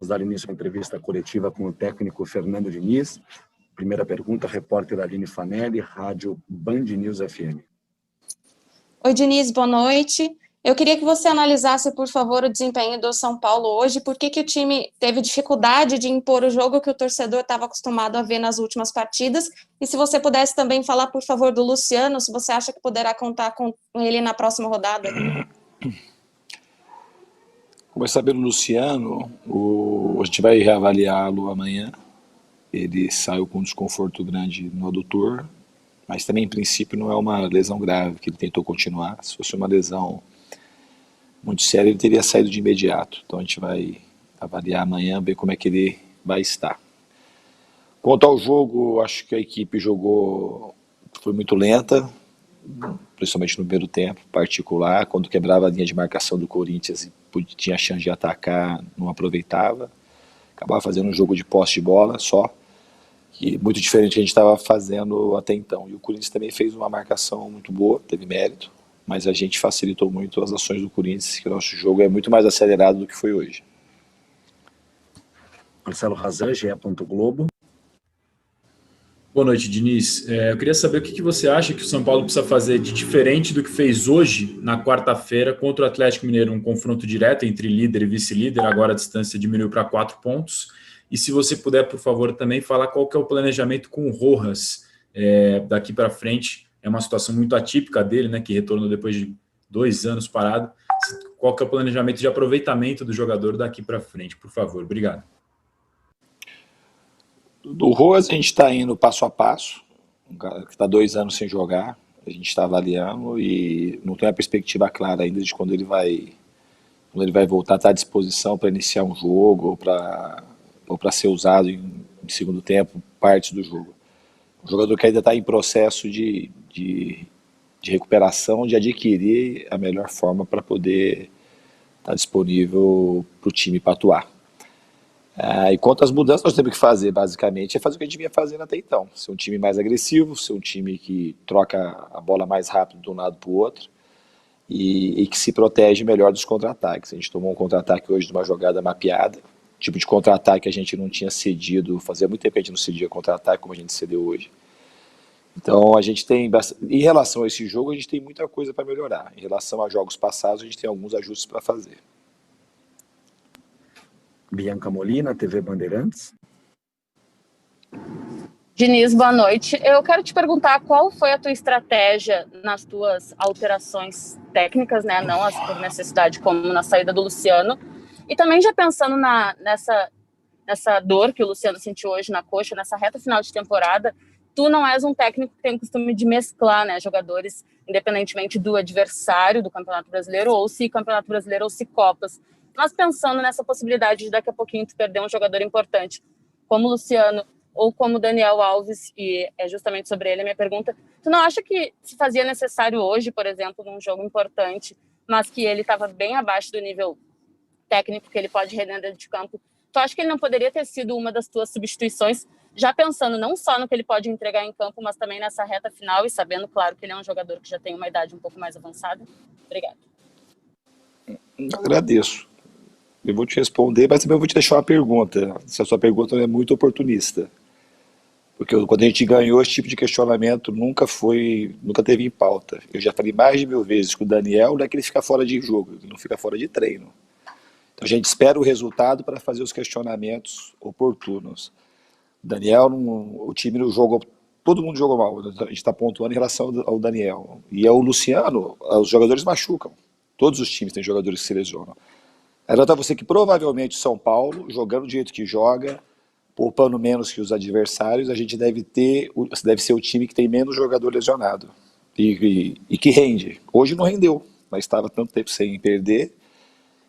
Vamos dar início à entrevista coletiva com o técnico Fernando Diniz. Primeira pergunta, repórter Aline Fanelli, Rádio Band News FM. Oi, Diniz, boa noite. Eu queria que você analisasse, por favor, o desempenho do São Paulo hoje. Por que o time teve dificuldade de impor o jogo que o torcedor estava acostumado a ver nas últimas partidas? E se você pudesse também falar, por favor, do Luciano, se você acha que poderá contar com ele na próxima rodada. Começar pelo Luciano, a gente vai reavaliá-lo amanhã. Ele saiu com um desconforto grande no adutor, mas também, em princípio, não é uma lesão grave, que ele tentou continuar. Se fosse uma lesão muito séria, ele teria saído de imediato. Então a gente vai avaliar amanhã, ver como é que ele vai estar. Quanto ao jogo, acho que a equipe foi muito lenta, principalmente no primeiro tempo, particular, quando quebrava a linha de marcação do Corinthians e tinha a chance de atacar, não aproveitava. Acabava fazendo um jogo de posse de bola só, que muito diferente do que a gente estava fazendo até então. E o Corinthians também fez uma marcação muito boa, teve mérito, mas a gente facilitou muito as ações do Corinthians, que o nosso jogo é muito mais acelerado do que foi hoje. Marcelo Razan, GE. Globo. Boa noite, Diniz. Eu queria saber o que você acha que o São Paulo precisa fazer de diferente do que fez hoje, na quarta-feira, contra o Atlético Mineiro, um confronto direto entre líder e vice-líder, agora a distância diminuiu para 4 pontos. E se você puder, por favor, também falar qual que é o planejamento com o Rojas daqui para frente. É uma situação muito atípica dele, né, que retornou depois de 2 anos parado. Qual que é o planejamento de aproveitamento do jogador daqui para frente, por favor? Obrigado. Do Rojas a gente está indo passo a passo, um cara que está 2 anos sem jogar, a gente está avaliando e não tem uma perspectiva clara ainda de quando ele vai voltar a estar à disposição para iniciar um jogo ou para ser usado em segundo tempo, partes do jogo. Um jogador que ainda está em processo de recuperação, de adquirir a melhor forma para poder estar disponível para o time para atuar. E quanto às mudanças, nós temos que fazer, basicamente, é fazer o que a gente vinha fazendo até então. Ser um time mais agressivo, ser um time que troca a bola mais rápido de um lado para o outro e que se protege melhor dos contra-ataques. A gente tomou um contra-ataque hoje de uma jogada mapeada, tipo de contra-ataque que a gente não tinha cedido, fazia muito tempo que a gente não cedia contra-ataque como a gente cedeu hoje. Então, a gente tem, em relação a esse jogo, a gente tem muita coisa para melhorar. Em relação a jogos passados, a gente tem alguns ajustes para fazer. Bianca Molina, TV Bandeirantes. Diniz, boa noite. Eu quero te perguntar qual foi a tua estratégia nas tuas alterações técnicas, né? Não as por necessidade, como na saída do Luciano. E também já pensando nessa dor que o Luciano sentiu hoje na coxa, nessa reta final de temporada, tu não és um técnico que tem o costume de mesclar, né, jogadores, independentemente do adversário do Campeonato Brasileiro, ou se Campeonato Brasileiro ou se Copas. Mas pensando nessa possibilidade de daqui a pouquinho tu perder um jogador importante, como o Luciano ou como o Daniel Alves, e é justamente sobre ele a minha pergunta, tu não acha que se fazia necessário hoje, por exemplo, num jogo importante, mas que ele estava bem abaixo do nível técnico que ele pode render dentro de campo, tu acha que ele não poderia ter sido uma das tuas substituições, já pensando não só no que ele pode entregar em campo, mas também nessa reta final e sabendo, claro, que ele é um jogador que já tem uma idade um pouco mais avançada? Obrigada. Agradeço. Eu vou te responder, mas também eu vou te deixar uma pergunta, se a sua pergunta é muito oportunista. Porque quando a gente ganhou, esse tipo de questionamento nunca teve em pauta. Eu já falei mais de 1000 vezes que o Daniel não é que ele fica fora de jogo, ele não fica fora de treino. Então a gente espera o resultado para fazer os questionamentos oportunos. O Daniel, o time não jogou, todo mundo jogou mal, a gente está pontuando em relação ao Daniel. E ao Luciano, os jogadores machucam. Todos os times têm jogadores que se lesionam. Aí nota você que provavelmente o São Paulo, jogando do jeito que joga, poupando menos que os adversários, a gente deve ser o time que tem menos jogador lesionado e que rende. Hoje não rendeu, mas estava tanto tempo sem perder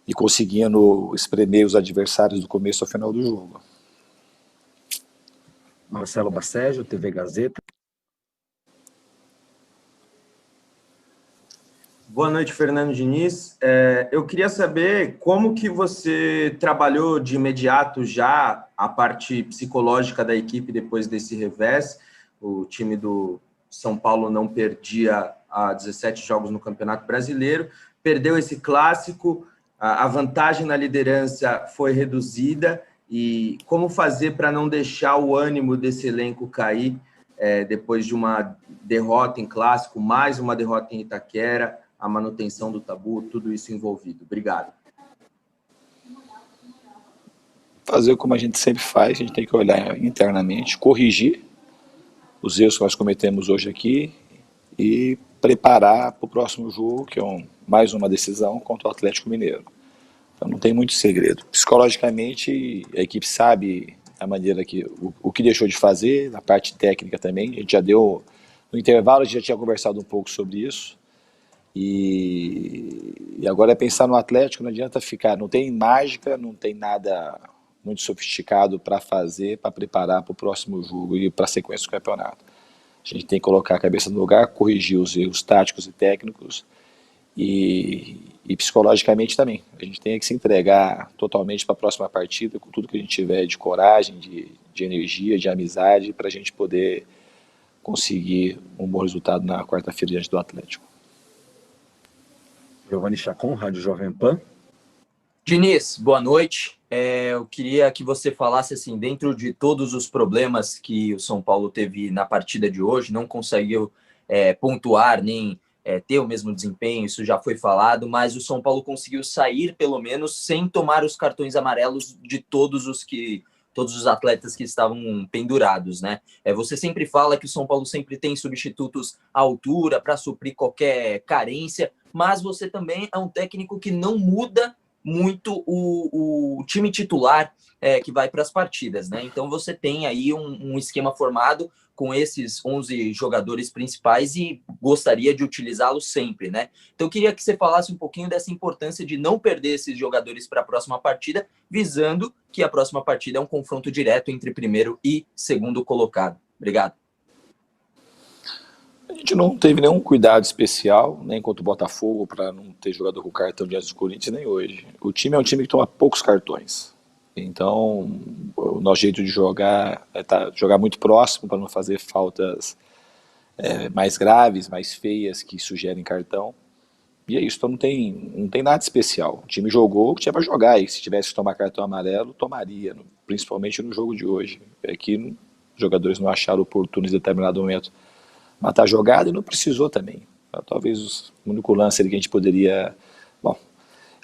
e conseguindo espremer os adversários do começo ao final do jogo. Marcelo Bacejo, TV Gazeta. Boa noite, Fernando Diniz. Eu queria saber como que você trabalhou de imediato já a parte psicológica da equipe depois desse revés. O time do São Paulo não perdia há 17 jogos no Campeonato Brasileiro, perdeu esse clássico a vantagem na liderança foi reduzida e como fazer para não deixar o ânimo desse elenco cair depois de uma derrota em clássico, mais uma derrota em Itaquera, a manutenção do tabu, tudo isso envolvido. Obrigado. Fazer como a gente sempre faz, a gente tem que olhar internamente, corrigir os erros que nós cometemos hoje aqui e preparar para o próximo jogo, que é mais uma decisão contra o Atlético Mineiro. Então não tem muito segredo. Psicologicamente, a equipe sabe a maneira que o que deixou de fazer, na parte técnica também. A gente já deu, no intervalo, a gente já tinha conversado um pouco sobre isso. E agora é pensar no Atlético, não adianta ficar, não tem mágica, não tem nada muito sofisticado para fazer, para preparar para o próximo jogo e para a sequência do campeonato. A gente tem que colocar a cabeça no lugar, corrigir os erros táticos e técnicos e psicologicamente também. A gente tem que se entregar totalmente para a próxima partida, com tudo que a gente tiver de coragem, de energia, de amizade, para a gente poder conseguir um bom resultado na quarta-feira diante do Atlético. Giovanni Chacon, Rádio Jovem Pan. Diniz, boa noite. Eu queria que você falasse, assim, dentro de todos os problemas que o São Paulo teve na partida de hoje, não conseguiu pontuar nem ter o mesmo desempenho, isso já foi falado, mas o São Paulo conseguiu sair, pelo menos, sem tomar os cartões amarelos de todos os atletas que estavam pendurados, né? Você sempre fala que o São Paulo sempre tem substitutos à altura para suprir qualquer carência, mas você também é um técnico que não muda muito o time titular que vai para as partidas, né? Então você tem aí um esquema formado com esses 11 jogadores principais e gostaria de utilizá-los sempre, né? Então eu queria que você falasse um pouquinho dessa importância de não perder esses jogadores para a próxima partida, visando que a próxima partida é um confronto direto entre primeiro e segundo colocado. Obrigado. A gente não teve nenhum cuidado especial, nem contra o Botafogo, para não ter jogador com cartão diante do Corinthians, nem hoje. O time é um time que toma poucos cartões. Então, o nosso jeito de jogar é jogar muito próximo para não fazer faltas mais graves, mais feias, que sugerem cartão. E é isso, então não tem nada especial. O time jogou o que tinha para jogar, e se tivesse que tomar cartão amarelo, tomaria, principalmente no jogo de hoje. É que os jogadores não acharam oportuno em determinado momento matar a jogada e não precisou também. Talvez o único lance ali que a gente poderia... Bom,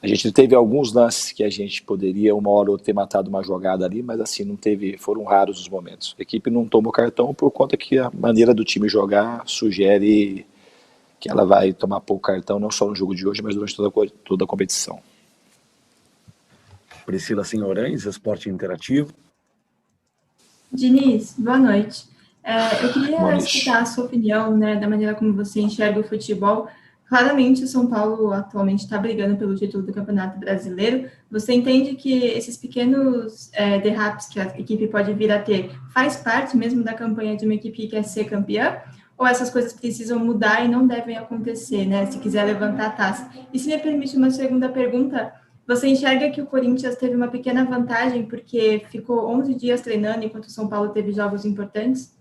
a gente teve alguns lances que a gente poderia uma hora ou outra ter matado uma jogada ali, mas assim, não teve, foram raros os momentos. A equipe não tomou cartão por conta que a maneira do time jogar sugere que ela vai tomar pouco cartão, não só no jogo de hoje, mas durante toda a competição. Priscila Senhorães, Esporte Interativo. Diniz, boa noite. Eu queria escutar a sua opinião, né, da maneira como você enxerga o futebol. Claramente, o São Paulo atualmente está brigando pelo título do Campeonato Brasileiro. Você entende que esses pequenos derrapes que a equipe pode vir a ter faz parte mesmo da campanha de uma equipe que quer ser campeã? Ou essas coisas precisam mudar e não devem acontecer, né, se quiser levantar a taça? E se me permite uma segunda pergunta, você enxerga que o Corinthians teve uma pequena vantagem porque ficou 11 dias treinando enquanto o São Paulo teve jogos importantes?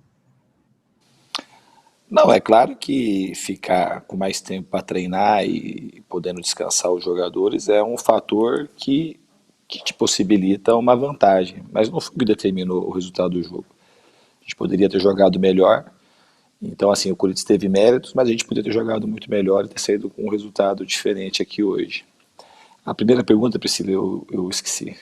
Não, é claro que ficar com mais tempo para treinar e podendo descansar os jogadores é um fator que te possibilita uma vantagem, mas não foi o que determinou o resultado do jogo. A gente poderia ter jogado melhor, então assim, o Corinthians teve méritos, mas a gente poderia ter jogado muito melhor e ter saído com um resultado diferente aqui hoje. A primeira pergunta, Priscila, eu esqueci.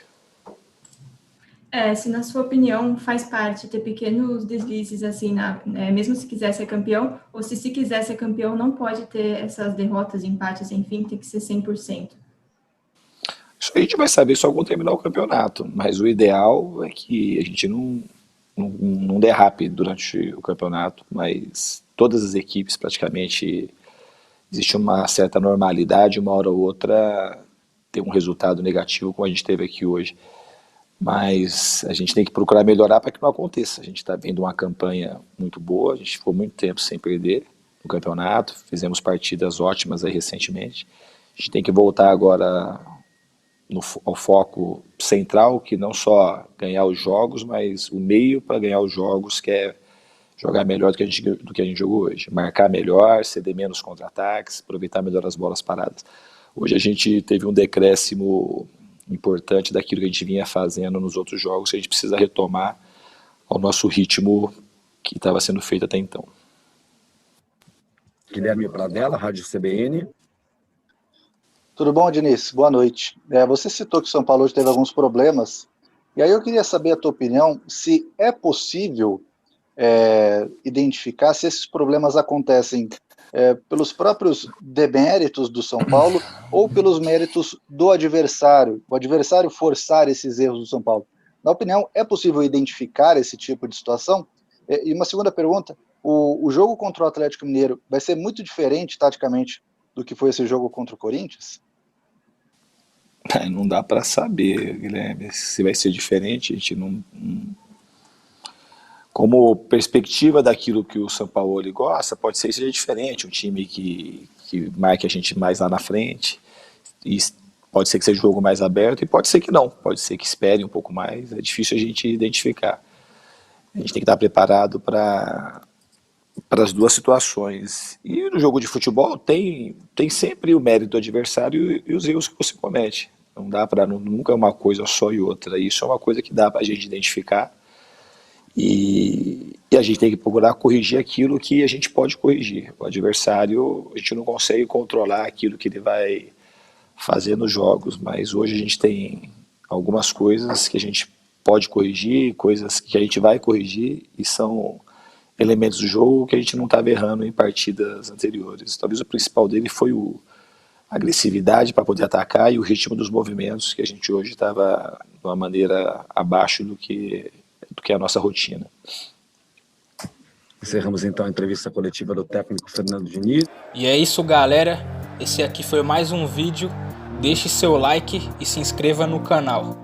Se na sua opinião faz parte ter pequenos deslizes assim, mesmo se quiser ser campeão, ou se quiser ser campeão não pode ter essas derrotas, empates, enfim, tem que ser 100%. Isso a gente vai saber só quando terminar o campeonato, mas o ideal é que a gente não derrape durante o campeonato, mas todas as equipes praticamente existe uma certa normalidade, uma hora ou outra ter um resultado negativo como a gente teve aqui hoje. Mas a gente tem que procurar melhorar para que não aconteça. A gente está vendo uma campanha muito boa, a gente ficou muito tempo sem perder no campeonato, fizemos partidas ótimas aí recentemente. A gente tem que voltar agora ao foco central, que não só ganhar os jogos, mas o meio para ganhar os jogos, que é jogar melhor do que a gente jogou hoje. Marcar melhor, ceder menos contra-ataques, aproveitar melhor as bolas paradas. Hoje a gente teve um decréscimo importante daquilo que a gente vinha fazendo nos outros jogos, que a gente precisa retomar ao nosso ritmo que estava sendo feito até então. Guilherme Pradella, Rádio CBN. Tudo bom, Diniz? Boa noite. Você citou que o São Paulo hoje teve alguns problemas, e aí eu queria saber a tua opinião, se é possível identificar se esses problemas acontecem pelos próprios deméritos do São Paulo ou pelos méritos do adversário, o adversário forçar esses erros do São Paulo. Na opinião, é possível identificar esse tipo de situação? E uma segunda pergunta, o jogo contra o Atlético Mineiro vai ser muito diferente, taticamente, do que foi esse jogo contra o Corinthians? Não dá para saber, Guilherme, se vai ser diferente. A gente não... Como perspectiva daquilo que o Sampaoli gosta, pode ser que seja diferente, um time que marque a gente mais lá na frente, e pode ser que seja um jogo mais aberto, e pode ser que não, pode ser que espere um pouco mais, é difícil a gente identificar. A gente tem que estar preparado para as duas situações. E no jogo de futebol tem sempre o mérito do adversário e os erros que você comete. Não dá para, nunca é uma coisa só e outra, isso é uma coisa que dá para a gente identificar. E a gente tem que procurar corrigir aquilo que a gente pode corrigir. O adversário, a gente não consegue controlar aquilo que ele vai fazer nos jogos, mas hoje a gente tem algumas coisas que a gente pode corrigir, coisas que a gente vai corrigir, e são elementos do jogo que a gente não estava errando em partidas anteriores. Talvez o principal dele foi a agressividade para poder atacar e o ritmo dos movimentos, que a gente hoje estava de uma maneira abaixo do que é a nossa rotina. Encerramos então a entrevista coletiva do técnico Fernando Diniz. E é isso, galera. Esse aqui foi mais um vídeo. Deixe seu like e se inscreva no canal.